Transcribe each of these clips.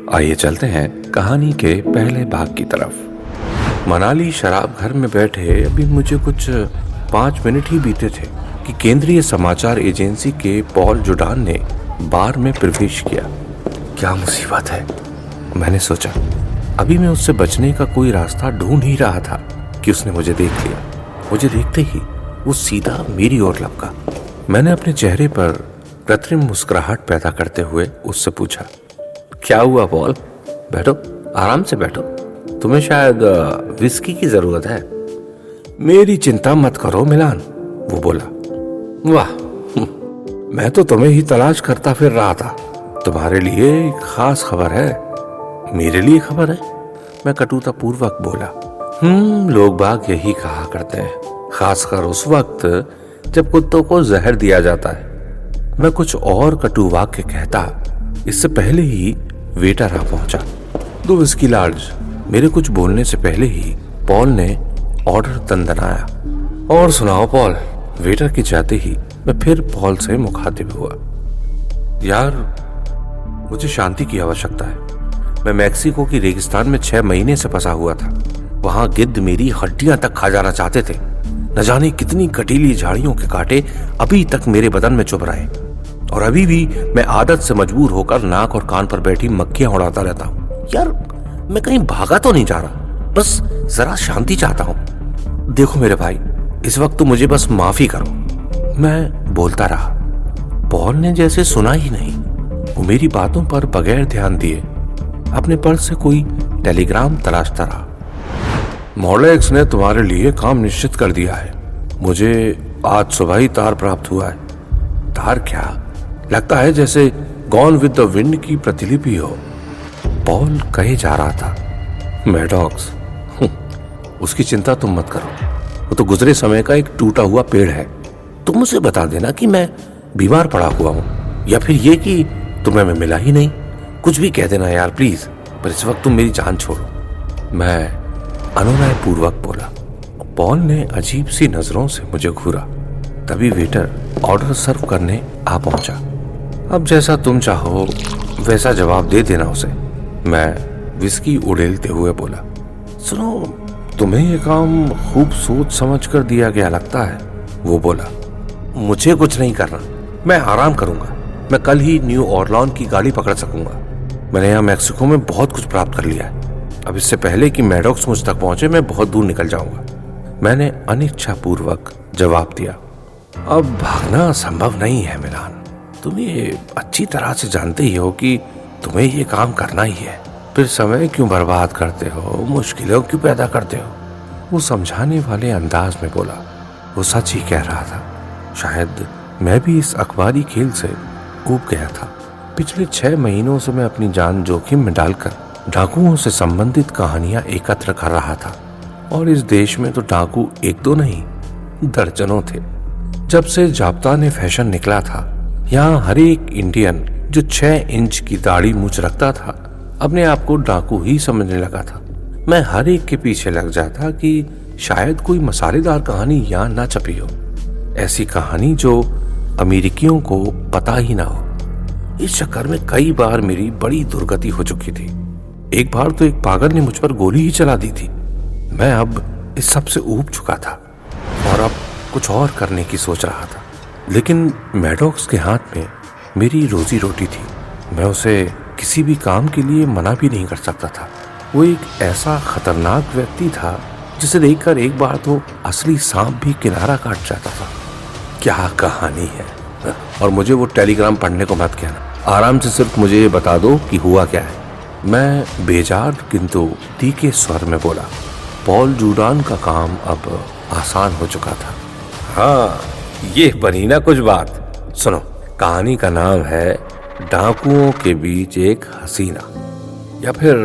आइए चलते हैं कहानी के पहले भाग की तरफ। मनाली शराब घर में बैठे अभी मुझे कुछ 5 मिनट ही बीते थे कि केंद्रीय समाचार एजेंसी के पॉल जुडान ने बार में प्रवेश किया। क्या मुसीबत है, मैंने सोचा। अभी मैं उससे बचने का कोई रास्ता ढूंढ ही रहा था कि उसने मुझे देख लिया। मुझे देखते ही वो सीधा मेरी ओर लपका। मैंने अपने चेहरे पर कृत्रिम मुस्कुराहट पैदा करते हुए उससे पूछा, क्या हुआ पॉल? बैठो, आराम से बैठो। तुम्हें शायद विस्की की जरूरत है। मेरी चिंता मत करो मिलान, वो बोला। वाह, मैं तो तुम्हें ही तलाश करता फिर रहा था। तुम्हारे लिए एक खास खबर है। मेरे लिए खबर है? मैं कटुता पूर्वक बोला। लोग बाग यही कहा करते हैं, खासकर उस वक्त जब कुत्तों को जहर दिया जाता है। मैं कुछ और कटु वाक्य कहता, इससे पहले ही वेटर आ पहुंचा। 2 विस्की लार्ज। मेरे कुछ बोलने से पहले ही पॉल ने ऑर्डर दंदनाया। और सुनाओ पॉल। वेटर के जाते ही मैं फिर पॉल से मुखातिब हुआ। यार, मुझे शांति की आवश्यकता है। मैं मैक्सिको की रेगिस्तान में 6 महीने से फंसा हुआ था। वहां गिद्ध मेरी हड्डियां तक खा जाना चाहते थे। न जाने कितनी कटीली झाड़ियों के कांटे अभी तक मेरे बदन में चुभ रहे, और अभी भी मैं आदत से मजबूर होकर नाक और कान पर बैठी मक्खियां उड़ाता रहता हूँ। यार, मैं कहीं भागा तो नहीं जा रहा, बस जरा शांति चाहता हूँ। देखो मेरे भाई, इस वक्त तो मुझे बस माफी करो। मैं बोलता रहा। पॉल ने जैसे सुना ही नहीं। वो मेरी बातों पर बगैर ध्यान दिए अपने पर्स से कोई टेलीग्राम तलाशता रहा। मॉडेक्स ने तुम्हारे लिए काम निश्चित कर दिया है। मुझे आज सुबह ही तार प्राप्त हुआ है। तार क्या? लगता है जैसे गॉन विद द विंड की प्रतिलिपि हो। पॉल कहे जा रहा था। मैडॉक्स, उसकी चिंता तुम मत करो। वो तो गुजरे समय का एक टूटा हुआ पेड़ है। तुम उसे बता देना कि मैं बीमार पड़ा हुआ हूं, या फिर ये कि तुम्हें मैं मिला ही नहीं। कुछ भी कह देना यार प्लीज, पर इस वक्त तुम मेरी जान छोड़ो। मैं अनुनय पूर्वक बोला। पॉल ने अजीब सी नजरों से मुझे घूरा। तभी वेटर ऑर्डर सर्व करने आ पहुंचा। अब जैसा तुम चाहो वैसा जवाब दे देना उसे, मैं विस्की उड़ेलते हुए बोला। सुनो, तुम्हें यह काम खूब सोच समझ कर दिया गया लगता है, वो बोला। मुझे कुछ नहीं करना, मैं आराम करूंगा। मैं कल ही न्यू ऑरलॉन की गाड़ी पकड़ सकूंगा। मैंने यहाँ मैक्सिको में बहुत कुछ प्राप्त कर लिया है। अब इससे पहले कि मैडॉक्स मुझ तक पहुंचे, मैं बहुत दूर निकल जाऊंगा, मैंने अनिच्छा पूर्वक जवाब दिया। अब भागना संभव नहीं है मिलान। तुम ये अच्छी तरह से जानते ही हो कि तुम्हें ये काम करना ही है। फिर समय क्यों बर्बाद करते हो, मुश्किलों क्यों पैदा करते हो? वो समझाने वाले अंदाज में बोला। वो सच ही कह रहा था। शायद मैं भी इस अखबारी खेल से ऊब गया था। पिछले 6 महीनों से मैं अपनी जान जोखिम में डालकर डाकुओं से संबंधित कहानियां एकत्र कर रहा था, और इस देश में तो डाकू 1-2 नहीं, दर्जनों थे। जब से जाब्ता ने फैशन निकला था, यहाँ हर एक इंडियन जो 6 इंच की दाढ़ी मूंछ रखता था अपने आप को डाकू ही समझने लगा था। मैं हर एक के पीछे लग जाता कि शायद कोई मसालेदार कहानी यहाँ ना छपी हो, ऐसी कहानी जो अमेरिकियों को पता ही ना हो। इस चक्कर में कई बार मेरी बड़ी दुर्गति हो चुकी थी। एक बार तो एक पागल ने मुझ पर गोली ही चला दी थी। मैं अब इस सब से ऊब चुका था और अब कुछ और करने की सोच रहा था। लेकिन मैडॉक्स के हाथ में मेरी रोजी रोटी थी। मैं उसे किसी भी काम के लिए मना भी नहीं कर सकता था। वो एक ऐसा खतरनाक व्यक्ति था जिसे देखकर एक बार तो असली सांप भी किनारा काट जाता था। क्या कहानी है। और मुझे वो टेलीग्राम पढ़ने को मत कहना। आराम से सिर्फ मुझे ये बता दो कि हुआ क्या है। मैं बेजार किंतु तीखे स्वर में बोला। पॉल जुडान का काम अब आसान हो चुका था। हाँ, ये बनी ना कुछ बात। सुनो, कहानी का नाम है डाकुओं के बीच एक हसीना, या फिर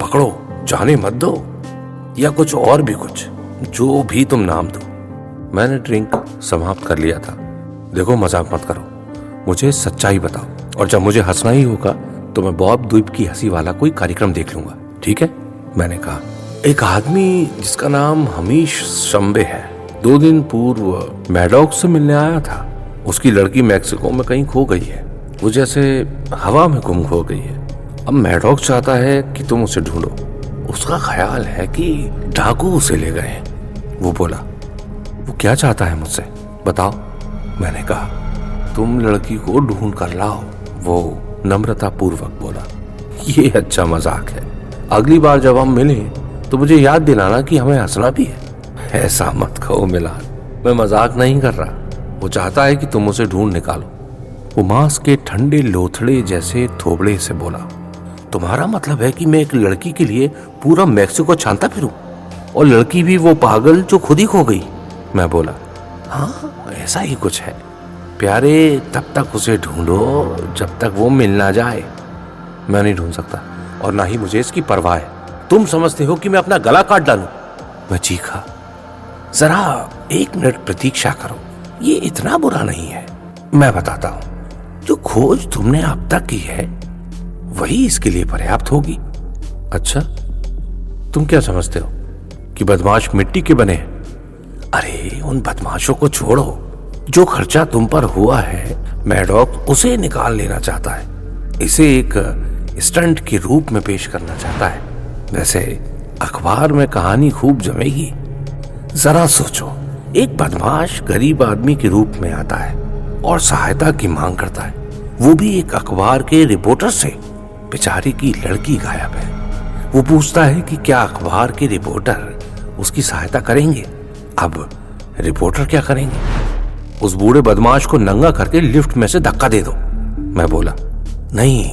पकड़ो जाने मत दो, या कुछ और भी कुछ, जो भी तुम नाम दो। मैंने ड्रिंक समाप्त कर लिया था। देखो, मजाक मत करो, मुझे सच्चाई बताओ, और जब मुझे हंसना ही होगा तो मैं बॉब द्वीप की हंसी वाला कोई कार्यक्रम देख लूंगा, ठीक है? मैंने कहा। एक आदमी जिसका नाम हमीश शंबे है 2 दिन पूर्व मैडॉक्स से मिलने आया था। उसकी लड़की मैक्सिको में कहीं खो गई है। वो जैसे हवा में गुम हो गई है। अब मैडॉक्स चाहता है कि तुम उसे ढूंढो। उसका ख्याल है कि डाकू उसे ले गए हैं। वो बोला, वो क्या चाहता है मुझसे बताओ। मैंने कहा, तुम लड़की को ढूंढ कर लाओ। वो नम्रता पूर्वक बोला, ये अच्छा मजाक है। अगली बार जब हम मिले तो मुझे याद दिलाना कि हमें हंसना भी है। ऐसा मत कहो मिलान, मैं मजाक नहीं कर रहा। वो चाहता है कि तुम उसे ढूंढ निकालो। वो मांस के ठंडे लोथड़े जैसे थोबड़े से बोला, तुम्हारा मतलब है कि मैं एक लड़की के लिए पूरा मैक्सिको छानता फिरूं, और लड़की भी वो पागल जो खुद ही खो गई। मैं बोला, हाँ ऐसा ही कुछ है प्यारे, तब तक उसे ढूंढो जब तक वो मिल ना जाए। मैं नहीं ढूंढ सकता, और ना ही मुझे इसकी परवाह है। तुम समझते हो कि मैं अपना गला काट डालूं? मैं चीखा, जरा 1 मिनट प्रतीक्षा करो, ये इतना बुरा नहीं है। मैं बताता हूं, जो खोज तुमने अब तक की है वही इसके लिए पर्याप्त होगी। अच्छा, तुम क्या समझते हो कि बदमाश मिट्टी के बने हैं? अरे उन बदमाशों को छोड़ो, जो खर्चा तुम पर हुआ है मैडॉक उसे निकाल लेना चाहता है। इसे एक स्टंट के रूप में पेश करना चाहता है। वैसे अखबार में कहानी खूब जमेगी। जरा सोचो, एक बदमाश गरीब आदमी के रूप में आता है और सहायता की मांग करता है, वो भी एक अखबार के रिपोर्टर से। बेचारी की लड़की गायब है। वो पूछता है कि क्या अखबार के रिपोर्टर उसकी सहायता करेंगे। अब रिपोर्टर क्या करेंगे? उस बूढ़े बदमाश को नंगा करके लिफ्ट में से धक्का दे दो। मैं बोला, नहीं,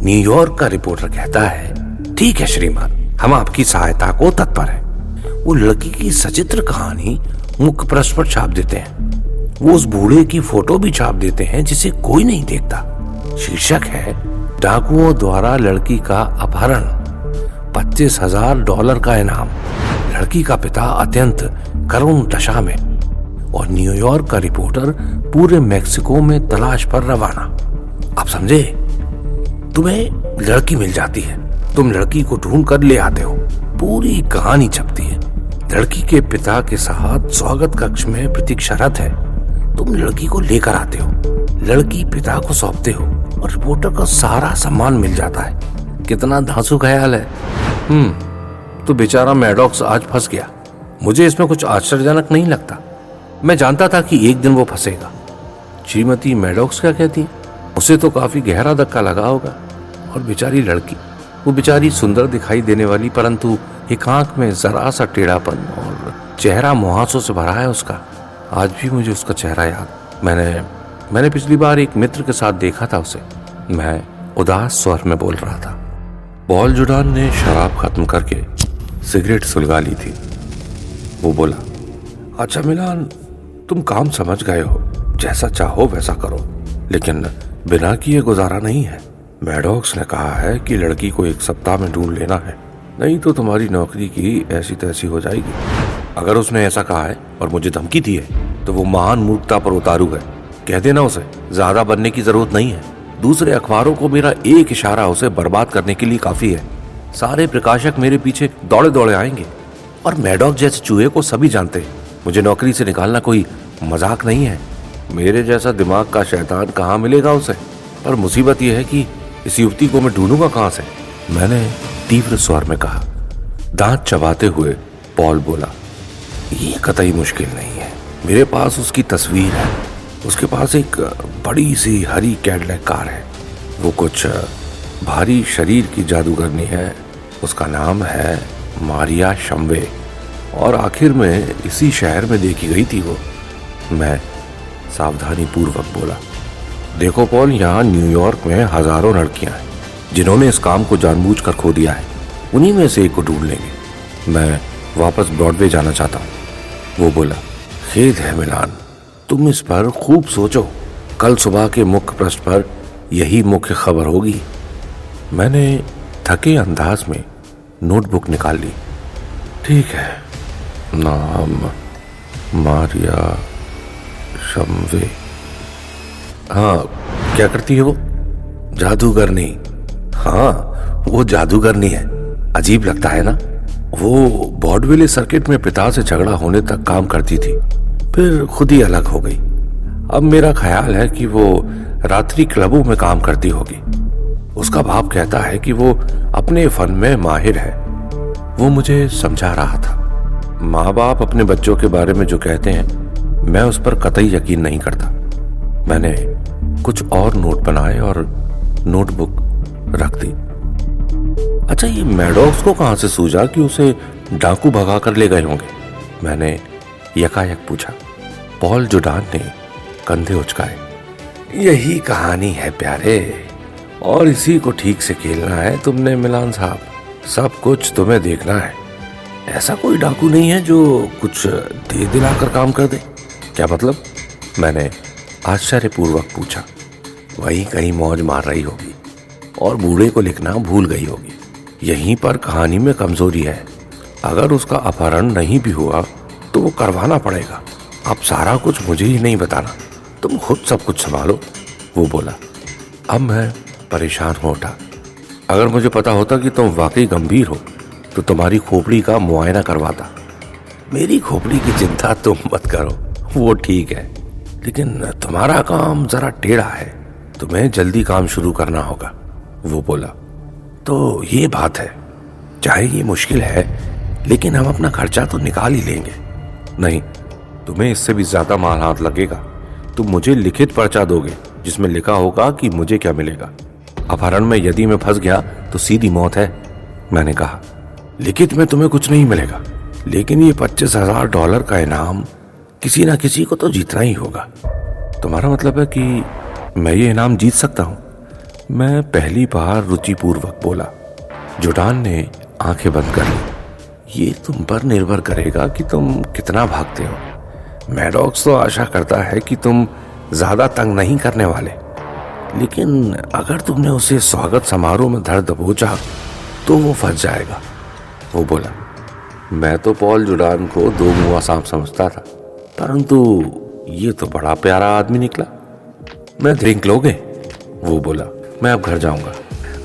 न्यूयॉर्क का रिपोर्टर कहता है, ठीक है श्रीमान, हम आपकी सहायता को तत्पर हैं। वो लड़की की सचित्र कहानी मुख्य पृष्ठ पर छाप देते हैं। वो उस बूढ़े की फोटो भी छाप देते हैं जिसे कोई नहीं देखता। शीर्षक है, डाकुओं द्वारा लड़की का अपहरण, $25,000 का इनाम। लड़की का पिता अत्यंत करुण दशा में, और न्यूयॉर्क का रिपोर्टर पूरे मैक्सिको में तलाश पर रवाना। आप समझे? तुम्हें लड़की मिल जाती है, तुम लड़की को ढूंढ कर ले आते हो, पूरी कहानी छपती है। लड़की के पिता के साथ स्वागत कक्ष में प्रतीक्षारत है। तुम लड़की को लेकर आते हो, लड़की पिता को सौंपते हो, और रिपोर्टर को सारा सम्मान मिल जाता है। कितना धांसू ख्याल है। तो बेचारा मैडॉक्स आज फंस गया। मुझे इसमें कुछ आश्चर्यजनक नहीं लगता। मैं जानता था कि एक दिन वो फंसेगा। श्रीमती मैडॉक्स क्या कहती है? उसे तो काफी गहरा धक्का लगा होगा। और बेचारी लड़की, वो बेचारी सुंदर दिखाई देने वाली, परंतु एक आंख में जरा सा टेढ़ापन, और चेहरा मुहासों से भरा है उसका। आज भी मुझे उसका चेहरा याद। मैंने पिछली बार एक मित्र के साथ देखा था उसे। मैं उदास स्वर में बोल रहा था। पॉल जुडान ने शराब खत्म करके सिगरेट सुलगा ली थी। वो बोला, अच्छा मिलान, तुम काम समझ गए हो, जैसा चाहो वैसा करो, लेकिन बिना किए गुजारा नहीं है। मैडॉक्स ने कहा है कि लड़की को 1 सप्ताह में ढूंढ लेना है, नहीं तो तुम्हारी नौकरी की ऐसी तैसी हो जाएगी। अगर उसने ऐसा कहा है और मुझे धमकी दी है तो वो महान मूर्खता पर उतारू है। कह देना उसे ज्यादा बनने की जरूरत नहीं है। दूसरे अखबारों को मेरा एक इशारा उसे बर्बाद करने के लिए काफी है। सारे प्रकाशक मेरे पीछे दौड़े दौड़े आएंगे, और मैडॉक जैसे चूहे को सभी जानते हैं। मुझे नौकरी से निकालना कोई मजाक नहीं है। मेरे जैसा दिमाग का शैतान कहाँ मिलेगा उसे? पर मुसीबत यह है कि इस युवती को मैं ढूंढूंगा कहाँ से? मैंने तीव्र स्वर में कहा। दांत चबाते हुए पॉल बोला, ये कतई मुश्किल नहीं है। मेरे पास उसकी तस्वीर है। उसके पास एक बड़ी सी हरी कैडलैक कार है। वो कुछ भारी शरीर की जादूगरनी है। उसका नाम है मारिया शम्वे, और आखिर में इसी शहर में देखी गई थी वो। मैं सावधानी पूर्वक बोला, देखो पॉल, यहाँ न्यूयॉर्क में हजारों लड़कियां हैं जिन्होंने इस काम को जानबूझकर खो दिया है। उन्हीं में से एक को ढूंढ लेंगे। मैं वापस ब्रॉडवे जाना चाहता हूँ। वो बोला, खेद है मिलान, तुम इस पर खूब सोचो। कल सुबह के मुख्य पृष्ठ पर यही मुख्य खबर होगी। मैंने थके अंदाज में नोटबुक निकाल ली। ठीक है, नाम मारिया शम्वे। हाँ, क्या करती है वो? जादूगरनी। हाँ, वो जादूगरनी है। अजीब लगता है ना? वो ब्रॉडवे सर्किट में पिता से झगड़ा होने तक काम करती थी, फिर खुद ही अलग हो गई। अब मेरा ख्याल है कि वो रात्रि क्लबों में काम करती होगी। उसका बाप कहता है कि वो अपने फन में माहिर है। वो मुझे समझा रहा था। माँ बाप अपने बच्चों के बारे में जो कहते हैं मैं उस पर कतई यकीन नहीं करता। मैंने कुछ और नोट बनाए और नोटबुक रख दी। अच्छा, ये मैडॉक्स को कहां से सूझा कि उसे डाकू भगा कर ले गए होंगे? मैंने यकायक पूछा। पॉल जुडान ने कंधे उचकाए। यही कहानी है प्यारे, और इसी को ठीक से खेलना है तुमने मिलान साहब। सब कुछ तुम्हें देखना है। ऐसा कोई डाकू नहीं है जो कुछ दे दिलाकर काम कर दे। क्या मतलब? मैंने आश्चर्यपूर्वक पूछा। वही कहीं मौज मार रही होगी और बूढ़े को लिखना भूल गई होगी। यहीं पर कहानी में कमजोरी है। अगर उसका अपहरण नहीं भी हुआ तो वो करवाना पड़ेगा। अब सारा कुछ मुझे ही नहीं बताना, तुम खुद सब कुछ संभालो, वो बोला। अब मैं परेशान हो उठा। अगर मुझे पता होता कि तुम वाकई गंभीर हो तो तुम्हारी खोपड़ी का मुआयना करवाता। मेरी खोपड़ी की चिंता तुम मत करो, वो ठीक है, लेकिन तुम्हारा काम जरा टेढ़ा है। तुम्हें जल्दी काम शुरू करना होगा, वो बोला। तो ये बात है, चाहे ये मुश्किल है लेकिन हम अपना खर्चा तो निकाल ही लेंगे। नहीं, तुम्हें इससे भी ज्यादा मार हाथ लगेगा। तुम मुझे लिखित पर्चा दोगे जिसमें लिखा होगा कि मुझे क्या मिलेगा। अपहरण में यदि मैं फंस गया तो सीधी मौत है, मैंने कहा। लिखित में तुम्हें कुछ नहीं मिलेगा, लेकिन ये $25,000 का इनाम किसी ना किसी को तो जीतना ही होगा। तुम्हारा मतलब है कि मैं ये इनाम जीत सकता हूं? मैं पहली बार रुचिपूर्वक बोला। जुडान ने आंखें बंद कर ली। ये तुम पर निर्भर करेगा कि तुम कितना भागते हो। मैडॉक्स तो आशा करता है कि तुम ज्यादा तंग नहीं करने वाले, लेकिन अगर तुमने उसे स्वागत समारोह में धर दबोचा तो वो फंस जाएगा, वो बोला। मैं तो पॉल जुडान को दो मुआ सांप समझता था, परंतु ये तो बड़ा प्यारा आदमी निकला। मैं ड्रिंक लोगे? वो बोला। मैं अब घर जाऊंगा।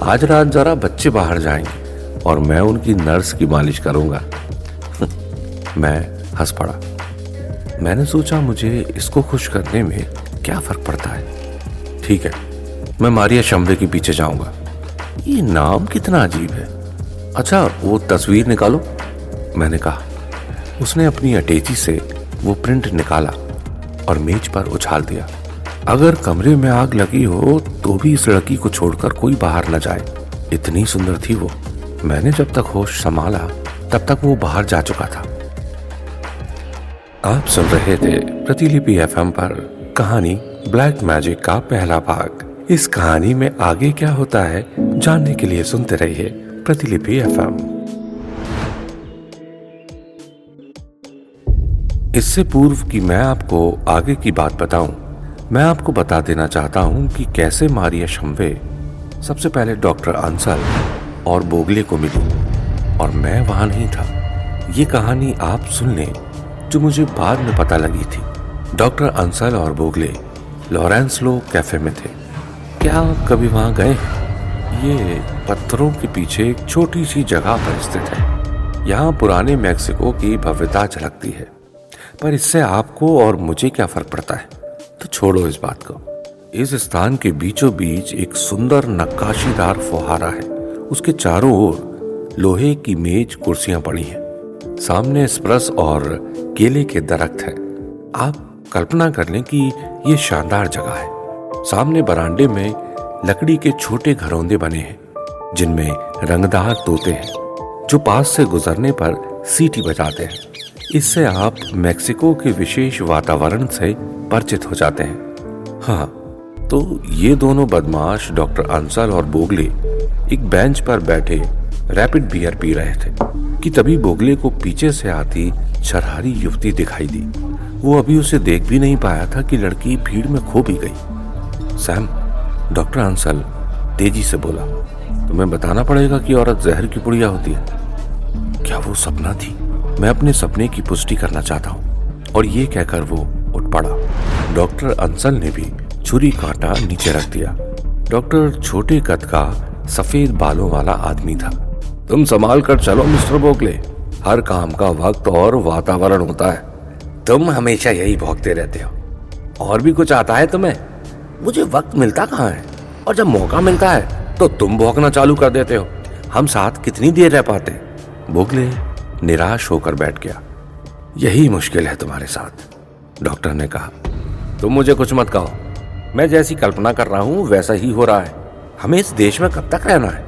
आज रात जरा बच्चे बाहर जाएंगे और मैं उनकी नर्स की मालिश करूंगा। मैं हंस पड़ा। मैंने सोचा मुझे इसको खुश करने में क्या फर्क पड़ता है। ठीक है, मैं मारिया शंबे के पीछे जाऊंगा। ये नाम कितना अजीब है। अच्छा, वो तस्वीर निकालो, मैंने कहा। उसने अपनी अटैची से वो प्रिंट निकाला और मेज पर उछाल दिया। अगर कमरे में आग लगी हो तो भी इस लड़की को छोड़कर कोई बाहर न जाए। इतनी सुंदर थी वो। मैंने जब तक होश संभाला तब तक वो बाहर जा चुका था। आप सुन रहे थे प्रतिलिपि FM पर कहानी ब्लैक मैजिक का पहला भाग। इस कहानी में आगे क्या होता है जानने के लिए सुनते रहिए प्रतिलिपि FM। इससे पूर्व कि मैं आपको आगे की बात बताऊं, मैं आपको बता देना चाहता हूं कि कैसे मारिया शंबे सबसे पहले डॉक्टर अंसल और बोगले को मिली और मैं वहां नहीं था। ये कहानी आप सुन लें जो मुझे बाद में पता लगी थी। डॉक्टर अंसल और बोगले लॉरेंस लो कैफे में थे। क्या आप कभी वहां गए? ये पत्थरों के पीछे एक छोटी सी जगह पर स्थित है। यहाँ पुराने मैक्सिको की भव्यता झलकती है, पर इससे आपको और मुझे क्या फर्क पड़ता है? तो छोड़ो इस बात को। इस स्थान के बीचों बीच एक सुंदर नक्काशीदार फुहारा है। उसके चारों ओर लोहे की मेज कुर्सियां पड़ी हैं। सामने स्प्रस और केले के दरख्त हैं। आप कल्पना कर लें कि ये शानदार जगह है। सामने बरामदे में लकड़ी के छोटे घरौंदे बने हैं जिनमें रंगदार तोते हैं जो पास से गुजरने पर सीटी बजाते हैं। इससे आप मैक्सिको के विशेष वातावरण से परिचित हो जाते हैं। हाँ, तो ये दोनों बदमाश डॉक्टर अंसल और बोगले एक बेंच पर बैठे रैपिड बियर पी रहे थे कि तभी बोगले को पीछे से आती शरारी युवती दिखाई दी। वो अभी उसे देख भी नहीं पाया था कि लड़की भीड़ में खो भी गई। सैम, डॉक्टर अंसल तेजी से बोला, तुम्हें बताना पड़ेगा कि औरत जहर की पुड़िया होती है। क्या वो सपना थी? मैं अपने सपने की पुष्टि करना चाहता हूँ। और ये कहकर वो उठ पड़ा। डॉक्टर अंसल ने भी छुरी कांटा नीचे रख दिया। डॉक्टर छोटे कद का सफेद बालों वाला आदमी था। तुम संभाल कर चलो मिस्टर बोगले, हर काम का वक्त और वातावरण होता है। तुम हमेशा यही भौंकते रहते हो। और भी कुछ आता है तुम्हें? मुझे वक्त मिलता कहाँ है, और जब मौका मिलता है तो तुम भौंकना चालू कर देते हो। हम साथ कितनी देर रह पाते। बोगले निराश होकर बैठ गया। यही मुश्किल है तुम्हारे साथ, डॉक्टर ने कहा। तुम मुझे कुछ मत कहो, मैं जैसी कल्पना कर रहा हूं वैसा ही हो रहा है। हमें इस देश में कब तक रहना है?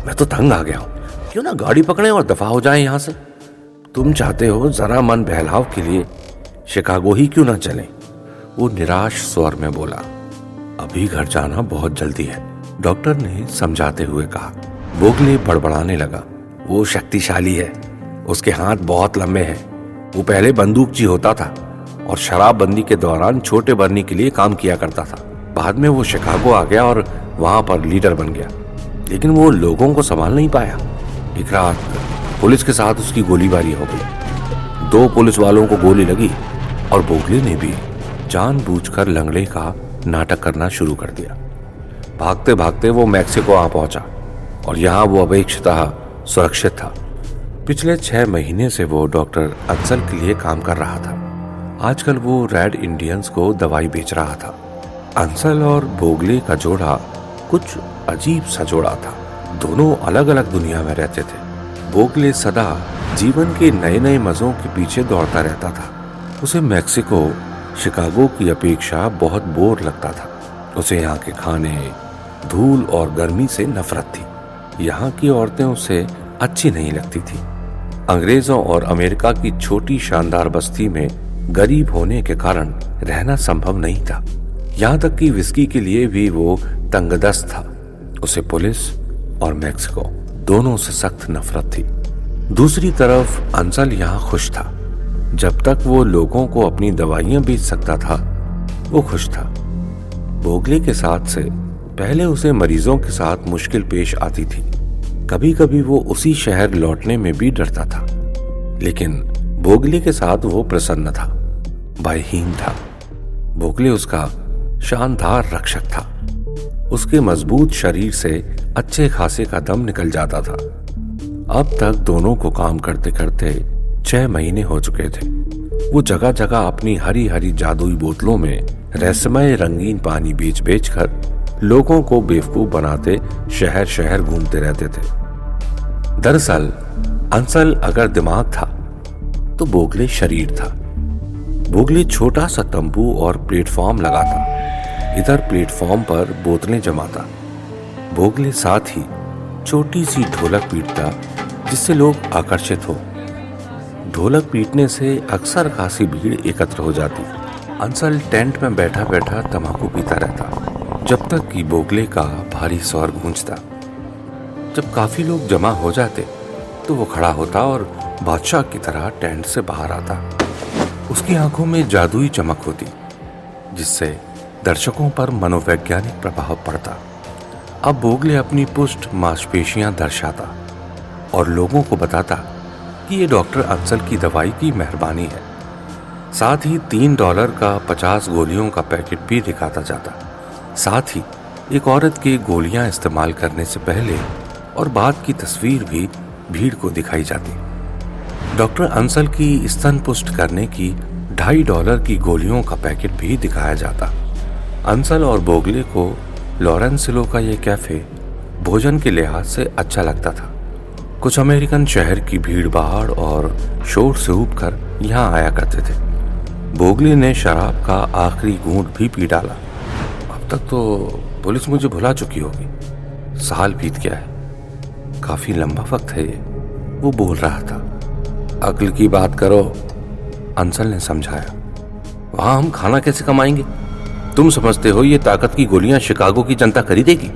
मैं तो तंग आ गया हूं। क्यों ना गाड़ी पकड़े और दफा हो जाए यहां से। तुम चाहते हो जरा मन बहलाव के लिए शिकागो ही क्यों ना चले? वो निराश स्वर में बोला। अभी घर जाना बहुत जल्दी है, डॉक्टर ने समझाते हुए कहा। बोगले बड़बड़ाने लगा। वो शक्तिशाली है, उसके हाथ बहुत लंबे हैं। वो पहले बंदूकची होता था और शराबबंदी के दौरान छोटे बर्नी के लिए काम किया करता था। बाद में वो शिकागो आ गया और वहां पर लीडर बन गया, लेकिन वो लोगों को संभाल नहीं पाया। एक रात पुलिस के साथ उसकी गोलीबारी हो गई। 2 पुलिस वालों को गोली लगी और बोगले ने भी जानबूझकर लंगड़े का नाटक करना शुरू कर दिया। भागते भागते वो मैक्सिको आ पहुंचा और यहाँ वो अपेक्षितः सुरक्षित था। पिछले 6 महीने से वो डॉक्टर अंसल के लिए काम कर रहा था। आजकल वो रेड इंडियंस को दवाई बेच रहा था। अंसल और बोगले का जोड़ा कुछ अजीब सा जोड़ा था। दोनों अलग अलग दुनिया में रहते थे। बोगले सदा जीवन के नए नए मजों के पीछे दौड़ता रहता था। उसे मैक्सिको शिकागो की अपेक्षा बहुत बोर लगता था। उसे यहाँ के खाने, धूल और गर्मी से नफरत थी। यहाँ की औरतें उसे अच्छी नहीं लगती थी। अंग्रेजों और अमेरिका की छोटी शानदार बस्ती में गरीब होने के कारण रहना संभव नहीं था। यहाँ तक कि विस्की के लिए भी वो तंगदस्त था। उसे पुलिस और मैक्सिको दोनों से सख्त नफरत थी। दूसरी तरफ अंसल यहाँ खुश था। जब तक वो लोगों को अपनी दवाइयां बेच सकता था वो खुश था। बोगले के साथ से पहले उसे मरीजों के साथ मुश्किल पेश आती थी। कभी कभी वो उसी शहर लौटने में भी डरता था, लेकिन बोगले के साथ वो प्रसन्न था, भयहीन था। बोगले उसका शानदार रक्षक था। उसके मजबूत शरीर से अच्छे खासे का दम निकल जाता था। अब तक दोनों को काम करते करते 6 महीने हो चुके थे। वो जगह जगह अपनी हरी हरी जादुई बोतलों में रहस्यमय रंगीन पानी बेच बेच कर लोगों को बेवकूफ बनाते शहर शहर घूमते रहते थे। दरअसल अंसल अगर दिमाग था तो बोगले शरीर था। बोगले छोटा सा तंबू और प्लेटफॉर्म लगाता, इधर प्लेटफॉर्म पर बोतलें जमाता। बोगले साथ ही छोटी सी ढोलक पीटता जिससे लोग आकर्षित हो। ढोलक पीटने से अक्सर खासी भीड़ एकत्र हो जाती। अंसल टेंट में बैठा बैठा तंबाकू पीता रहता जब तक कि बोगले का भारी स्वर गूंजता। जब काफी लोग जमा हो जाते तो वो खड़ा होता और बादशाह की तरह टेंट से बाहर आता। उसकी आंखों में जादुई चमक होती जिससे दर्शकों पर मनोवैज्ञानिक प्रभाव पड़ता। अब बोगले अपनी पुष्ट मांसपेशियां दर्शाता और लोगों को बताता कि ये डॉक्टर अंसल की दवाई की मेहरबानी है। साथ ही $3 का 50 गोलियों का पैकेट भी दिखाता जाता। साथ ही एक औरत के गोलियां इस्तेमाल करने से पहले और बाद की तस्वीर भी भीड़ को दिखाई जाती। डॉक्टर अंसल की स्तन पुष्ट करने की $2.5 की गोलियों का पैकेट भी दिखाया जाता। अंसल और बोगले को लॉरेंसिलो का ये कैफे भोजन के लिहाज से अच्छा लगता था। कुछ अमेरिकन शहर की भीड़ भाड़ और शोर से ऊबकर यहाँ आया करते थे। बोगले ने शराब का आखिरी घूंट भी पी डाला। अब तक तो पुलिस मुझे भुला चुकी होगी। साल बीत गया है, काफी लंबा वक्त है ये, वो बोल रहा था। अक्ल की बात करो, अंसल ने समझाया। वहां हम खाना कैसे कमाएंगे? तुम समझते हो ये ताकत की गोलियां शिकागो की जनता खरीदेगी?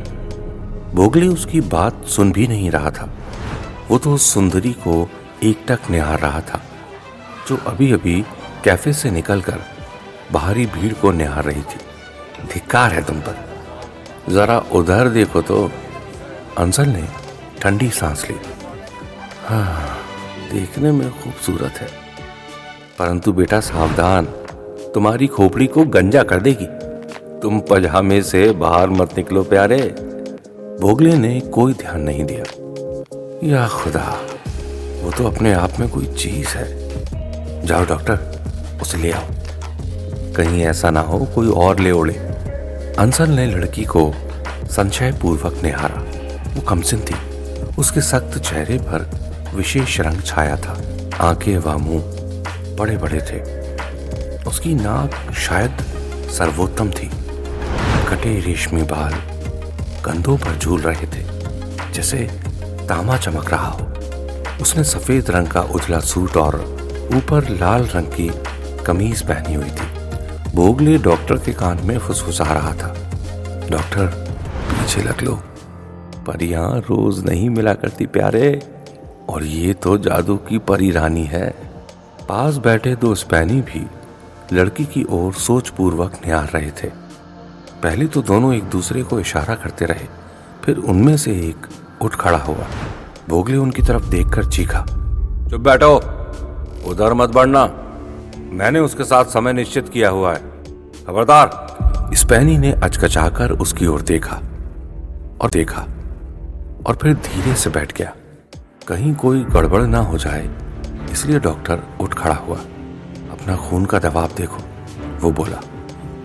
बोगले उसकी बात सुन भी नहीं रहा था। वो तो उस सुंदरी को एकटक निहार रहा था जो अभी अभी कैफे से निकलकर बाहरी भीड़ को निहार रही थी। धिक्कार है तुम पर, जरा उधर देखो तो। अंसल ने ठंडी सांस ली। हाँ, देखने में खूबसूरत है, परंतु बेटा सावधान, तुम्हारी खोपड़ी को गंजा कर देगी। तुम पजामे से बाहर मत निकलो प्यारे। बोगले ने कोई ध्यान नहीं दिया। या खुदा, वो तो अपने आप में कोई चीज है। जाओ डॉक्टर, उसे ले आओ, कहीं ऐसा ना हो कोई और ले ओढ़े। अंसल ने लड़की को संशय पूर्वक निहारा। वो कमसिन थी। उसके सख्त चेहरे पर विशेष रंग छाया था। आंखें व मुंह बड़े बड़े थे। उसकी नाक शायद सर्वोत्तम थी। कटे रेशमी बाल कंधों पर झूल रहे थे, जैसे तांबा चमक रहा हो। उसने सफेद रंग का उजला सूट और ऊपर लाल रंग की कमीज पहनी हुई थी। बोगले डॉक्टर के कान में फुसफुसा रहा था, डॉक्टर पीछे लग लो, परियां रोज नहीं मिला करती प्यारे, और ये तो जादू की परी रानी है। पास बैठे दो स्पैनी भी लड़की की ओर सोचपूर्वक निहार रहे थे। पहले तो दोनों एक दूसरे को इशारा करते रहे, फिर उनमें से एक उठ खड़ा हुआ। बोगले उनकी तरफ देखकर चीखा, चुप बैठो, उधर मत बढ़ना, मैंने उसके साथ समय निश्चित किया हुआ है, खबरदार। स्पैनी ने अचकचाकर उसकी ओर देखा और फिर धीरे से बैठ गया। कहीं कोई गड़बड़ ना हो जाए, इसलिए डॉक्टर उठ खड़ा हुआ। अपना खून का दबाव देखो, वो बोला।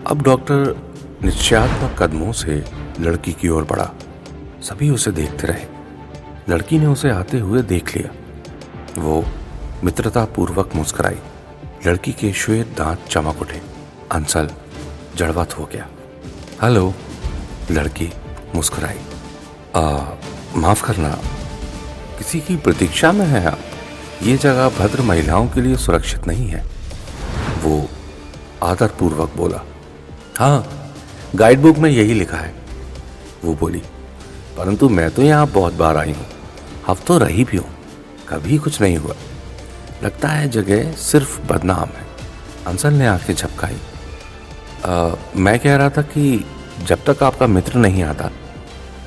अब डॉक्टर निश्चयात्मक कदमों से लड़की की ओर बढ़ा। सभी उसे देखते रहे। लड़की ने उसे आते हुए देख लिया। वो मित्रतापूर्वक मुस्कुराई। लड़की के श्वेत दांत चमक उठे। अंसल जड़वत हो गया। हेलो, लड़की मुस्कुराई। माफ करना, किसी की प्रतीक्षा में है आप? ये जगह भद्र महिलाओं के लिए सुरक्षित नहीं है, वो आदरपूर्वक बोला। हाँ, गाइड बुक में यही लिखा है, वो बोली। परंतु मैं तो यहाँ बहुत बार आई हूँ, हफ्तों रही भी हूँ, कभी कुछ नहीं हुआ। लगता है जगह सिर्फ बदनाम है। अंसल ने आंखें झपकाई। मैं कह रहा था कि जब तक आपका मित्र नहीं आता,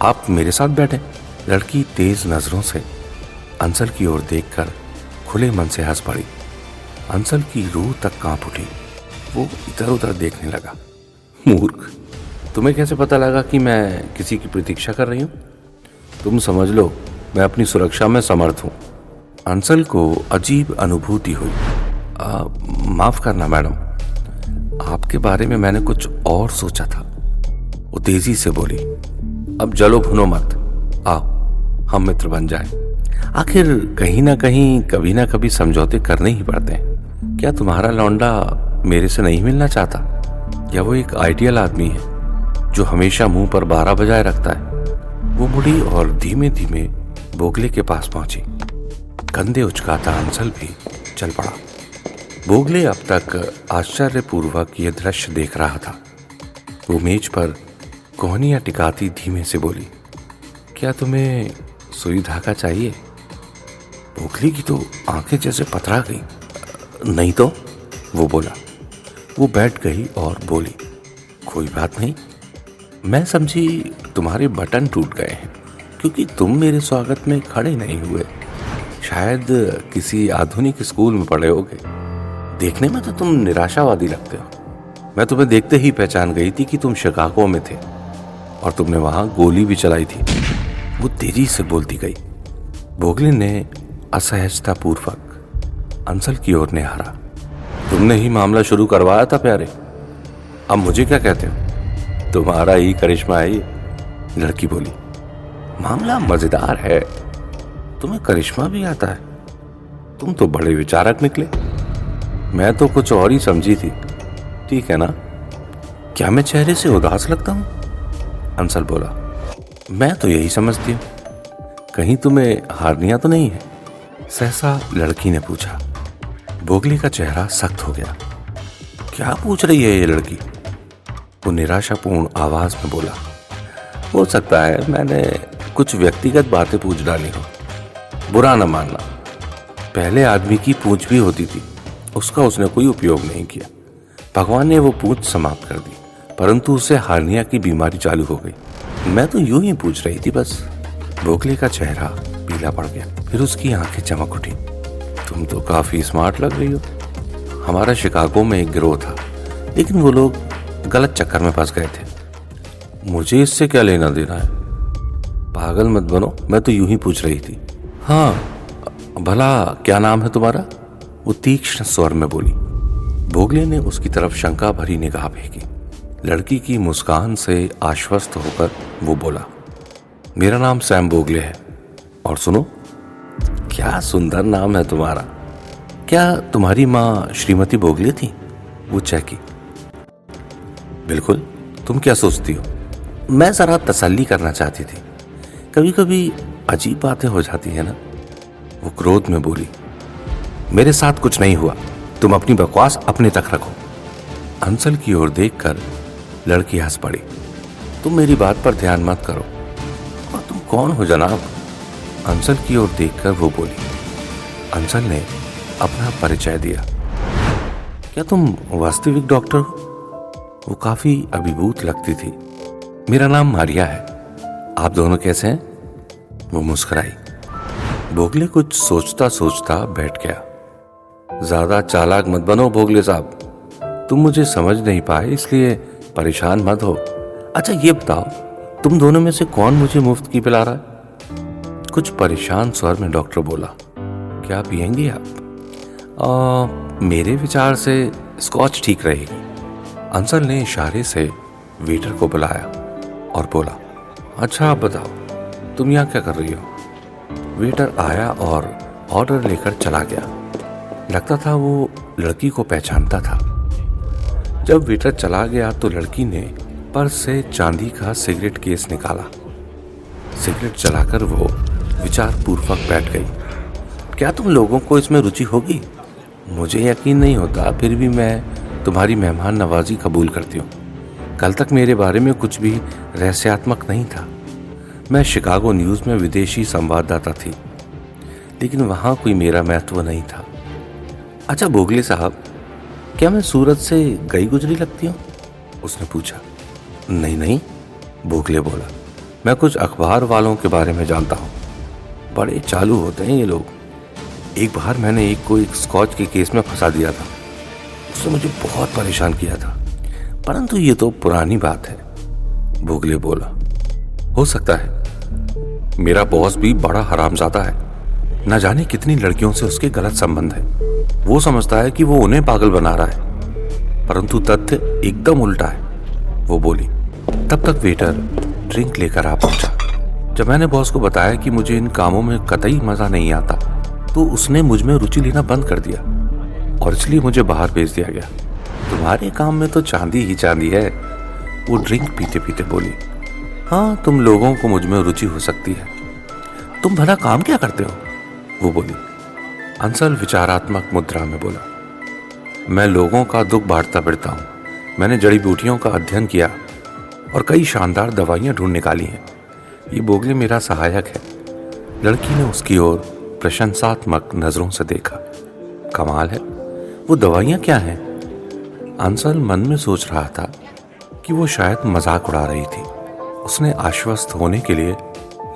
आप मेरे साथ बैठे। लड़की तेज नजरों से अंसल की ओर देखकर खुले मन से हंस पड़ी। अंसल की रूह तक कांप उठी। वो इधर उधर देखने लगा। मूर्ख, तुम्हें कैसे पता लगा कि मैं किसी की प्रतीक्षा कर रही हूँ? तुम समझ लो, मैं अपनी सुरक्षा में समर्थ हूँ। अंसल को अजीब अनुभूति हुई। माफ करना मैडम, आपके बारे में मैंने कुछ और सोचा था, वो तेजी से बोली। अब जलो भुनो मत, आओ हम मित्र बन जाएं। आखिर कहीं ना कहीं कभी ना कभी समझौते करने ही पड़ते हैं। क्या तुम्हारा लौंडा मेरे से नहीं मिलना चाहता, या वो एक आइडियल आदमी है जो हमेशा मुंह पर 12 बजाए रखता है? वो मुड़ी और धीमे धीमे बोगले के पास पहुंची। कंधे उचकाता अंसल भी चल पड़ा। बोगले अब तक आश्चर्यपूर्वक यह दृश्य देख रहा था। वो मेज पर कोहनियां टिकाती धीमे से बोली, क्या तुम्हें सुई धागा चाहिए? बोगले की तो आंखें जैसे पथरा गई। नहीं तो, वो बोला। वो बैठ गई और बोली, कोई बात नहीं, मैं समझी तुम्हारे बटन टूट गए हैं क्योंकि तुम मेरे स्वागत में खड़े नहीं हुए। शायद किसी आधुनिक स्कूल में पढ़े होगे। देखने में तो तुम निराशावादी लगते हो। मैं तुम्हें देखते ही पहचान गई थी कि तुम शिकागो में थे और तुमने वहां गोली भी चलाई थी, वो तेजी से बोलती गई। बोगले ने असहजता पूर्वक अंसल की ओर निहारा। तुमने ही मामला शुरू करवाया था प्यारे, अब मुझे क्या कहते हो? तुम्हारा ही करिश्मा है ये, लड़की बोली। मामला मजेदार है, तुम्हें करिश्मा भी आता है? तुम तो बड़े विचारक निकले। मैं तो कुछ और ही समझी थी। ठीक है ना? क्या मैं चेहरे से उदास लगता हूं? अंसल बोला। मैं तो यही समझती हूँ। कहीं तुम्हें हार्निया तो नहीं है? सहसा लड़की ने पूछा। बोगले का चेहरा सख्त हो गया। क्या पूछ रही है ये लड़की? वो निराशापूर्ण आवाज में बोला। हो सकता है मैंने कुछ व्यक्तिगत बातें पूछ डाली हो, बुरा न मानना। पहले आदमी की पूछ भी होती थी, उसका उसने कोई उपयोग नहीं किया। भगवान ने वो पूछ समाप्त कर दी, परंतु उसे हार्निया की बीमारी चालू हो गई। मैं तो यूं ही पूछ रही थी बस। बोगले का चेहरा पीला पड़ गया, फिर उसकी आंखें चमक उठी। तुम तो काफी स्मार्ट लग रही हो। हमारा शिकागो में एक गिरोह था, लेकिन वो लोग गलत चक्कर में फंस गए थे। मुझे इससे क्या लेना देना है? पागल मत बनो, मैं तो यूं ही पूछ रही थी। हाँ, भला क्या नाम है तुम्हारा? वो तीक्ष्ण स्वर में बोली। बोगले ने उसकी तरफ शंका भरी निगाह फेंकी। लड़की की मुस्कान से आश्वस्त होकर वो बोला, मेरा नाम सैम बोगले है। और सुनो, क्या सुंदर नाम है तुम्हारा। क्या तुम्हारी माँ श्रीमती बोगले थी? वो चहकी। बिल्कुल, तुम क्या सोचती हो? मैं जरा तसल्ली करना चाहती थी। कभी कभी अजीब बातें हो जाती है ना। वो क्रोध में बोली। मेरे साथ कुछ नहीं हुआ, तुम अपनी बकवास अपने तक रखो। अंसल की ओर देखकर लड़की हंस पड़ी। तुम मेरी बात पर ध्यान मत करो। और तुम कौन हो जनाब? अंसल की ओर देखकर वो बोली। अंसल ने अपना परिचय दिया। क्या तुम वास्तविक डॉक्टर हो? वो काफी अभिभूत लगती थी। मेरा नाम मारिया है। आप दोनों कैसे हैं? वो मुस्कुराई। बोगले कुछ सोचता सोचता बैठ गया। ज्यादा चालाक मत बनो बोगले साहब, तुम मुझे समझ नहीं पाए इसलिए परेशान मत हो। अच्छा ये बताओ, तुम दोनों में से कौन मुझे मुफ्त की पिला रहा है? कुछ परेशान स्वर में डॉक्टर बोला। क्या पियेंगी आप? मेरे विचार से स्कॉच ठीक रहेगी। अंसल ने इशारे से वेटर को बुलाया और बोला, अच्छा आप बताओ, तुम यहाँ क्या कर रही हो? वेटर आया और ऑर्डर लेकर चला गया। लगता था वो लड़की को पहचानता था। जब वेटर चला गया तो लड़की ने पर्स से चांदी का सिगरेट केस निकाला। सिगरेट जलाकर वो विचार पूर्वक बैठ गई। क्या तुम लोगों को इसमें रुचि होगी? मुझे यकीन नहीं होता, फिर भी मैं तुम्हारी मेहमान नवाजी कबूल करती हूँ। कल तक मेरे बारे में कुछ भी रहस्यात्मक नहीं था। मैं शिकागो न्यूज़ में विदेशी संवाददाता थी, लेकिन वहाँ कोई मेरा महत्व नहीं था। अच्छा बोगले साहब, क्या मैं सूरत से गई गुजरी लगती हूँ? उसने पूछा। नहीं नहीं, बोगले बोला, मैं कुछ अखबार वालों के बारे में जानता हूँ। बड़े चालू होते हैं ये लोग। एक बार मैंने एक को एक स्कॉच के केस में फंसा दिया था। उसने मुझे बहुत परेशान किया था, परंतु ये तो पुरानी बात है। बोगले बोला। हो सकता है। मेरा बॉस भी बड़ा हरामजादा है। न जाने कितनी लड़कियों से उसके गलत संबंध है। वो समझता है कि वो उन्हें पागल बना रहा है, परंतु तथ्य एकदम उल्टा है। वो बोली। तब तक वेटर ड्रिंक लेकर आ पहुंचा। जब मैंने बॉस को बताया कि मुझे इन कामों में कतई मजा नहीं आता, तो उसने मुझ में रुचि लेना बंद कर दिया और इसलिए मुझे बाहर भेज दिया गया। तुम्हारे काम में तो चांदी ही चांदी है। वो ड्रिंक पीते पीते बोली। हाँ, तुम लोगों को मुझ में रुचि हो सकती है। तुम भला काम क्या करते हो? वो बोली। अंसल विचारात्मक मुद्रा में बोला। मैं लोगों का दुख बांटता फिरता हूँ। मैंने जड़ी बूटियों का अध्ययन किया और कई शानदार दवाइयाँ ढूंढ निकाली हैं। ये बोगले मेरा सहायक है। लड़की ने उसकी ओर प्रशंसात्मक नजरों से देखा। कमाल है, वो दवाइयाँ क्या हैं? अंसल मन में सोच रहा था कि वो शायद मजाक उड़ा रही थी। उसने आश्वस्त होने के लिए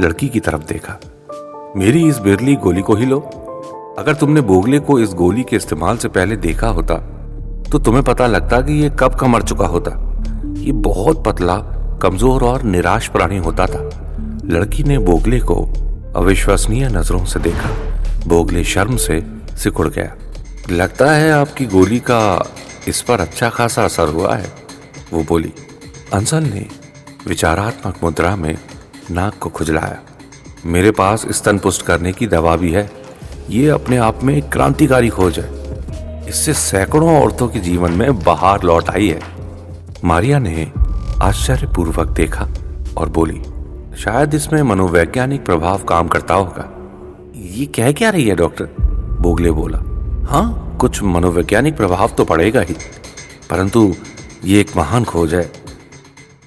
लड़की की तरफ देखा। मेरी इस बिरली गोली को ही लो। अगर तुमने बोगले को इस गोली के इस्तेमाल से पहले देखा होता तो तुम्हें पता लगता कि ये कब का मर चुका होता। ये बहुत पतला, कमजोर और निराश प्राणी होता था। लड़की ने बोगले को अविश्वसनीय नजरों से देखा। बोगले शर्म से सिकुड़ गया। लगता है आपकी गोली का इस पर अच्छा खासा असर हुआ है, वो बोली। अंसल ने विचारात्मक मुद्रा में नाक को खुजलाया। मेरे पास स्तन पुष्ट करने की दवा भी है। ये अपने आप में एक क्रांतिकारी खोज है। इससे सैकड़ों औरतों के जीवन में बहार लौट आई है। मारिया ने आश्चर्यपूर्वक देखा और बोली, शायद इसमें मनोवैज्ञानिक प्रभाव काम करता होगा। ये कह क्या रही है डॉक्टर? बोगले बोला। हाँ, कुछ मनोवैज्ञानिक प्रभाव तो पड़ेगा ही, परंतु ये एक महान खोज है।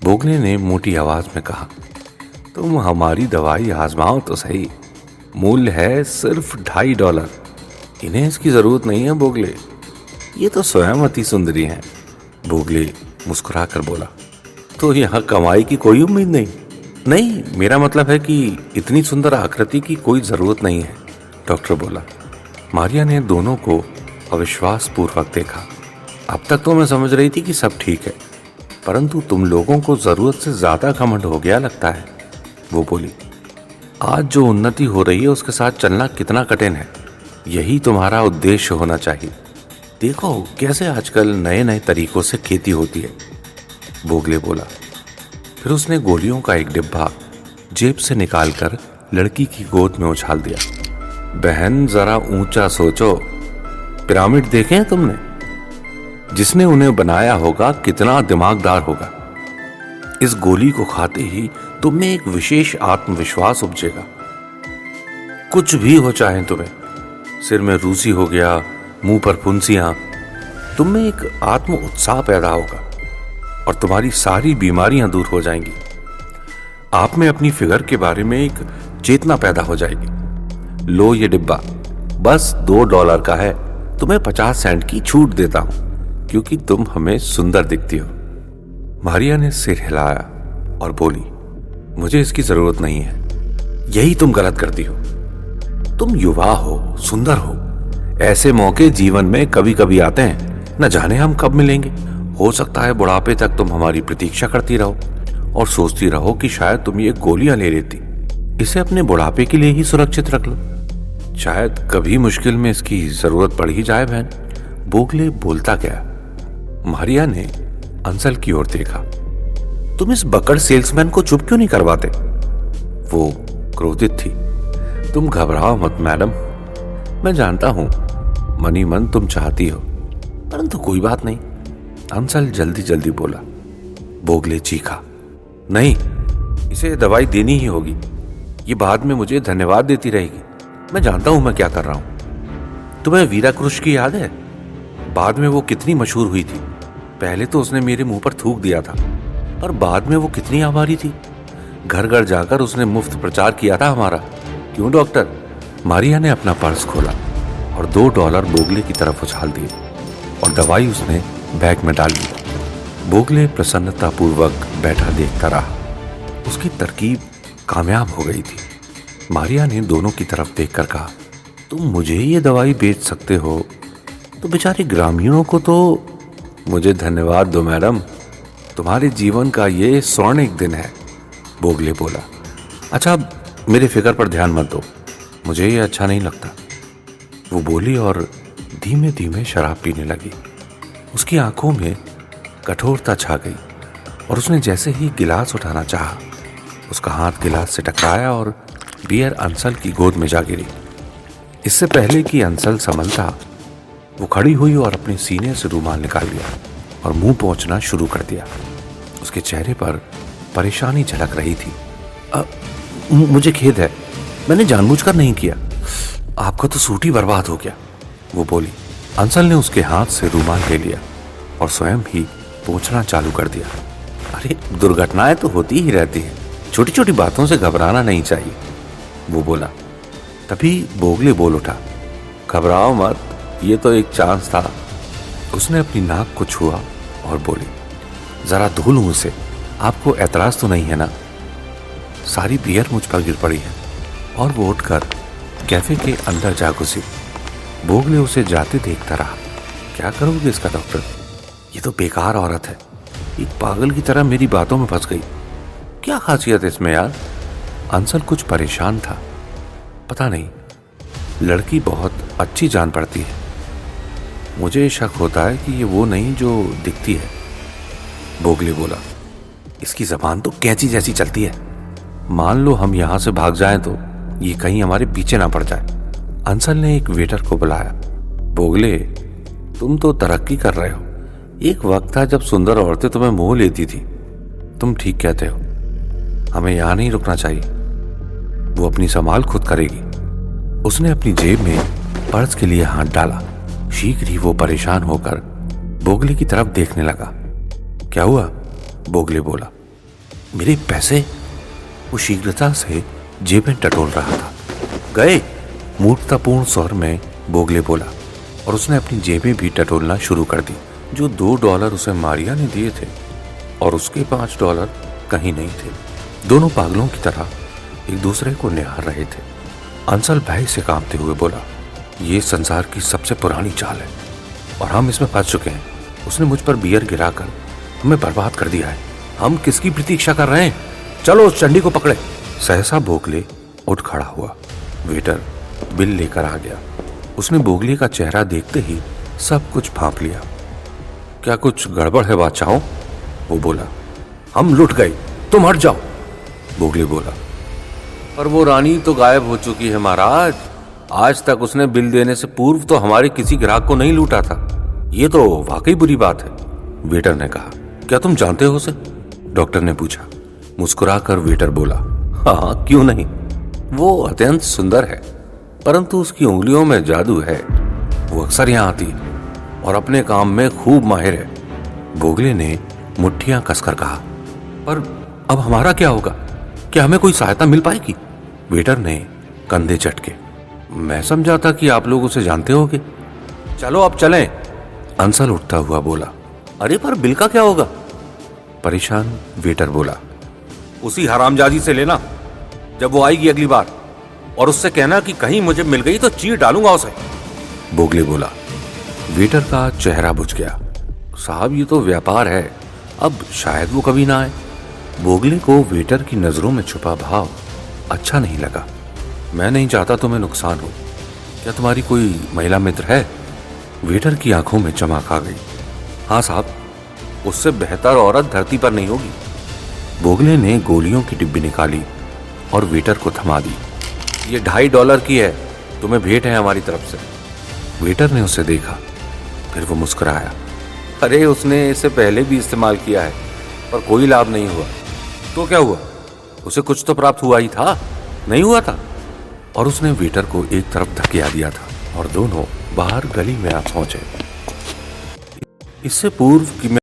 बोगले ने मोटी आवाज में कहा। तुम हमारी दवाई आजमाओ तो सही। मूल्य है सिर्फ $2.5। इन्हें इसकी जरूरत नहीं है बोगले, ये तो स्वयं अति सुंदरी हैं। बोगले मुस्कुरा कर बोला। तो यहाँ कमाई की कोई उम्मीद नहीं? नहीं, मेरा मतलब है कि इतनी सुंदर आकृति की कोई जरूरत नहीं है, डॉक्टर बोला। मारिया ने दोनों को अविश्वास पूर्वक देखा। अब तक तो मैं समझ रही थी कि सब ठीक है, परंतु तुम लोगों को जरूरत से ज्यादा घमंड हो गया लगता है, वो बोली। आज जो उन्नति हो रही है उसके साथ चलना कितना कठिन है। यही तुम्हारा उद्देश्य होना चाहिए। देखो कैसे आजकल नए नए तरीकों से खेती होती है, बोगले बोला। फिर उसने गोलियों का एक डिब्बा जेब से निकालकर लड़की की गोद में उछाल दिया। बहन जरा ऊंचा सोचो, पिरामिड देखे हैं तुमने? जिसने उन्हें बनाया होगा कितना दिमागदार होगा। इस गोली को खाते ही तुम में एक विशेष आत्मविश्वास उपजेगा। कुछ भी हो चाहे तुम्हें, सिर में रूसी हो गया, मुंह पर फुंसियां, तुम में एक आत्म उत्साह पैदा होगा और तुम्हारी सारी बीमारियां दूर हो जाएंगी। आप में अपनी फिगर के बारे में एक चेतना पैदा हो जाएगी। लो ये डिब्बा बस $2 का है, तुम्हें 50 सेंट की छूट देता हूं क्योंकि तुम हमें सुंदर दिखती हो। मारिया ने सिर हिलाया और बोली, मुझे इसकी जरूरत नहीं है। यही तुम गलत करती हो। तुम युवा हो, सुंदर हो। ऐसे मौके जीवन में कभी कभी आते हैं, न जाने हम कब मिलेंगे। हो सकता है बुढ़ापे तक तुम हमारी प्रतीक्षा करती रहो और सोचती रहो कि शायद तुम ये गोलियां ले लेती। इसे अपने बुढ़ापे के लिए ही सुरक्षित रख लो। शायद कभी मुश्किल में इसकी जरूरत पड़ ही जाए। बहन, बोगले बोलता गया। मारिया ने अंसल की ओर देखा। तुम इस बकड़ सेल्समैन को चुप क्यों नहीं करवाते? वो क्रोधित थी। तुम घबराओ मत मैडम, मैं जानता हूं मनी मन तुम चाहती हो, परंतु कोई बात नहीं। अंसल जल्दी जल्दी बोला। बोगले चीखा, नहीं, इसे दवाई देनी ही होगी। ये बाद में मुझे धन्यवाद देती रहेगी। मैं जानता हूं मैं क्या कर रहा हूं। तुम्हें वीरा क्रुश की याद है? बाद में वो कितनी मशहूर हुई थी। पहले तो उसने मेरे मुंह पर थूक दिया था और बाद में वो कितनी आभारी थी। घर घर जाकर उसने मुफ्त प्रचार किया था हमारा। क्यों डॉक्टर? मारिया ने अपना पर्स खोला और $2 बोगले की तरफ उछाल दिए और दवाई उसने बैग में डाल दी। बोगले प्रसन्नतापूर्वक बैठा देखता रहा। उसकी तरकीब कामयाब हो गई थी। मारिया ने दोनों की तरफ देखकर कहा, तुम मुझे ये दवाई बेच सकते हो तो बेचारे ग्रामीणों को तो मुझे धन्यवाद दो मैडम। तुम्हारे जीवन का ये स्वर्णिक दिन है। बोगले बोला। अच्छा, मेरे फिक्र पर ध्यान मत दो, मुझे ये अच्छा नहीं लगता। वो बोली और धीमे धीमे शराब पीने लगी। उसकी आंखों में कठोरता छा गई और उसने जैसे ही गिलास उठाना चाहा, उसका हाथ गिलास से टकराया और बियर अंसल की गोद में जा गिरी। इससे पहले कि अंसल संभलता, वो खड़ी हुई और अपने सीने से रुमाल निकाल लिया और मुंह पोंछना शुरू कर दिया। उसके चेहरे पर परेशानी झलक रही थी। मुझे खेद है, मैंने जानबूझकर नहीं किया। आपका तो सूट ही बर्बाद हो गया, वो बोली। अंसल ने उसके हाथ से रुमाल ले लिया और स्वयं ही पोंछना चालू कर दिया। अरे, दुर्घटनाएं तो होती ही रहती हैं, छोटी छोटी बातों से घबराना नहीं चाहिए, वो बोला। तभी बोगले बोल उठा, घबराओ मत, ये तो एक चांस था। उसने अपनी नाक को छुआ और बोली, जरा धो लूं उसे, आपको एतराज तो नहीं है ना? सारी बियर मुझ पर गिर पड़ी है। और वो उठकर कैफे के अंदर जा घुसी। बोगले उसे जाते देखता रहा। क्या करोगे इसका डॉक्टर? ये तो बेकार औरत है, एक पागल की तरह मेरी बातों में फंस गई। क्या खासियत है इसमें यार? अंसल कुछ परेशान था। पता नहीं, लड़की बहुत अच्छी जान पड़ती है। मुझे शक होता है कि ये वो नहीं जो दिखती है, बोगले बोला। इसकी जबान तो कैंची जैसी चलती है। मान लो हम यहां से भाग जाएं तो ये कहीं हमारे पीछे ना पड़ जाए। अंसल ने एक वेटर को बुलाया। बोगले, तुम तो तरक्की कर रहे हो। एक वक्त था जब सुंदर औरतें तुम्हें मोह लेती थी। तुम ठीक कहते हो, हमें यहां नहीं रुकना चाहिए। वो अपनी संभाल खुद करेगी। उसने अपनी जेब में पर्स के लिए हाथ डाला। शीघ्र ही वो परेशान होकर बोगले की तरफ देखने लगा। क्या हुआ? बोगले बोला। मेरे पैसे? वो शीघ्रता से जेबें टटोल रहा था। गए? मूर्खतापूर्ण स्वर में बोगले बोला और उसने अपनी जेबें भी टटोलना शुरू कर दी। जो $2 उसे मारिया ने दिए थे और उसके $5 कहीं नहीं थे। दोनों पागलों की तरह एक दूसरे को निहार रहे थे। अंसल भय से कांपते हुए बोला, ये संसार की सबसे पुरानी चाल है और हम इसमें फंस चुके हैं। उसने मुझ पर बियर गिराकर हमें बर्बाद कर दिया है। हम किसकी प्रतीक्षा कर रहे हैं? चलो उस चंडी को पकड़े। सहसा बोगले उठ खड़ा हुआ। वेटर बिल लेकर आ गया। उसने बोगले का चेहरा देखते ही सब कुछ भांप लिया। क्या कुछ गड़बड़ है बादशाह? वो बोला। हम लुट गए, तुम हट जाओ, बोगले बोला। पर वो रानी तो गायब हो चुकी है महाराज। आज तक उसने बिल देने से पूर्व तो हमारे किसी ग्राहक को नहीं लूटा था। ये तो वाकई बुरी बात है, वेटर ने कहा। क्या तुम जानते हो उसे? डॉक्टर ने पूछा। मुस्कुराकर वेटर बोला, हाँ क्यों नहीं, वो अत्यंत सुंदर है, परंतु उसकी उंगलियों में जादू है। वो अक्सर यहाँ आती है और अपने काम में खूब माहिर है। बोगले ने मुट्ठियां कसकर कहा। पर अब हमारा क्या होगा? क्या हमें कोई सहायता मिल पाएगी? वेटर ने कंधे चटके। मैं समझा था कि आप लोग उसे जानते होगे। चलो अब चलें, अंसल उठता हुआ बोला। अरे पर बिल का क्या होगा? परेशान वेटर बोला। उसी हरामजादी से लेना जब वो आएगी अगली बार, और उससे कहना कि कहीं मुझे मिल गई तो चीर डालूंगा उसे, बोगले बोला। वेटर का चेहरा बुझ गया। साहब ये तो व्यापार है, अब शायद वो कभी ना आए। बोगले को वेटर की नजरों में छुपा भाव अच्छा नहीं लगा। मैं नहीं चाहता तुम्हें नुकसान हो। क्या तुम्हारी कोई महिला मित्र है? वेटर की आंखों में चमक आ गई। हाँ साहब, उससे बेहतर औरत धरती पर नहीं होगी। बोगले ने गोलियों की डिब्बी निकाली और वेटर को थमा दी। ये $2.5 की है, तुम्हें भेंट है हमारी तरफ से। वेटर ने उसे देखा, फिर वो मुस्कुराया। अरे उसने इसे पहले भी इस्तेमाल किया है, पर कोई लाभ नहीं हुआ। तो क्या हुआ? उसे कुछ तो प्राप्त हुआ ही था, नहीं हुआ था? और उसने वेटर को एक तरफ धकेला दिया था और दोनों बाहर गली में आ पहुंचे। इससे पूर्व कि मैं